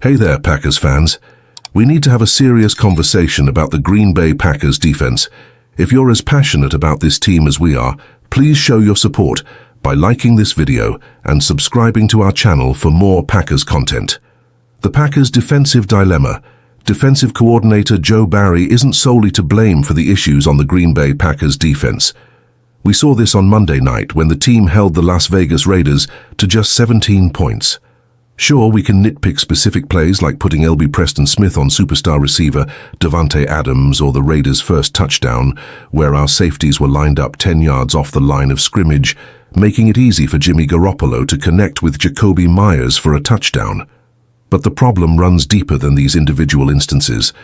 Hey there, Packers fans. We need to have a serious conversation about the Green Bay Packers defense. If you're as passionate about this team as we are, please show your support by liking this video and subscribing to our channel for more Packers content. The Packers' defensive dilemma. Defensive coordinator Joe Barry isn't solely to blame for the issues on the Green Bay Packers defense. We saw this on Monday night when the team held the Las Vegas Raiders to just 17 points. Sure, we can nitpick specific plays like putting L.B. Preston Smith on superstar receiver Davante Adams or the Raiders' first touchdown, where our safeties were lined up 10 yards off the line of scrimmage, making it easy for Jimmy Garoppolo to connect with Jacoby Myers for a touchdown. But the problem runs deeper than these individual instances.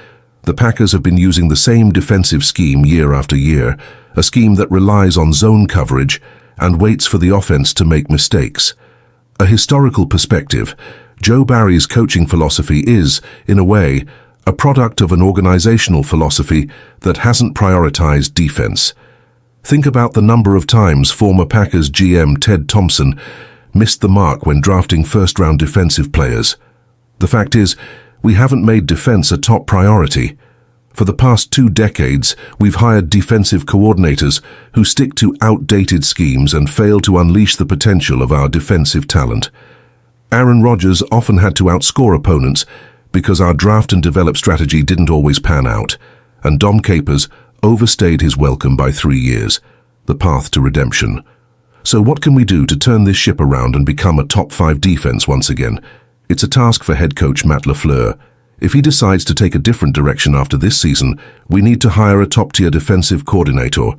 The Packers have been using the same defensive scheme year after year, a scheme that relies on zone coverage and waits for the offense to make mistakes. A historical perspective, Joe Barry's coaching philosophy is, in a way, a product of an organizational philosophy that hasn't prioritized defense. Think about the number of times former Packers GM Ted Thompson missed the mark when drafting first-round defensive players. The fact is, we haven't made defense a top priority. For the past 2 decades, we've hired defensive coordinators who stick to outdated schemes and fail to unleash the potential of our defensive talent. Aaron Rodgers often had to outscore opponents because our draft and develop strategy didn't always pan out, and Dom Capers overstayed his welcome by 3 years, the path to redemption. So what can we do to turn this ship around and become a top 5 defense once again? It's a task for head coach Matt LaFleur. If he decides to take a different direction after this season, we need to hire a top-tier defensive coordinator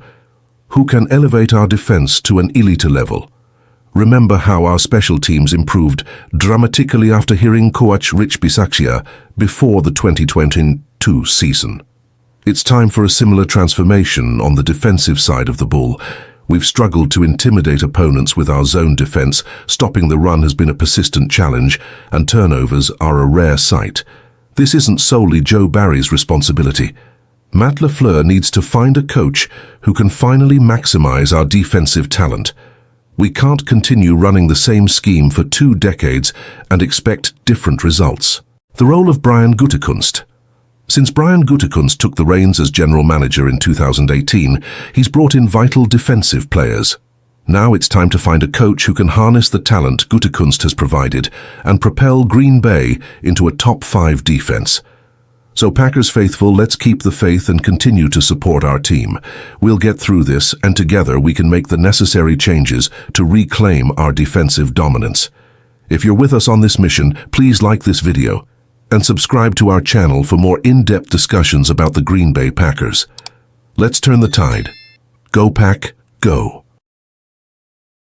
who can elevate our defense to an elite level. Remember how our special teams improved dramatically after hearing coach Rich Bisaccia before the 2022 season. It's time for a similar transformation on the defensive side of the ball. We've struggled to intimidate opponents with our zone defense. Stopping the run has been a persistent challenge, and turnovers are a rare sight. This isn't solely Joe Barry's responsibility. Matt LaFleur needs to find a coach who can finally maximize our defensive talent. We can't continue running the same scheme for 2 decades and expect different results. The role of Brian Gutekunst. Since Brian Gutekunst took the reins as general manager in 2018, he's brought in vital defensive players. Now it's time to find a coach who can harness the talent Gutekunst has provided and propel Green Bay into a top 5 defense. So Packers faithful, let's keep the faith and continue to support our team. We'll get through this, and together we can make the necessary changes to reclaim our defensive dominance. If you're with us on this mission, please like this video and subscribe to our channel for more in-depth discussions about the Green Bay Packers. Let's turn the tide. Go Pack, go!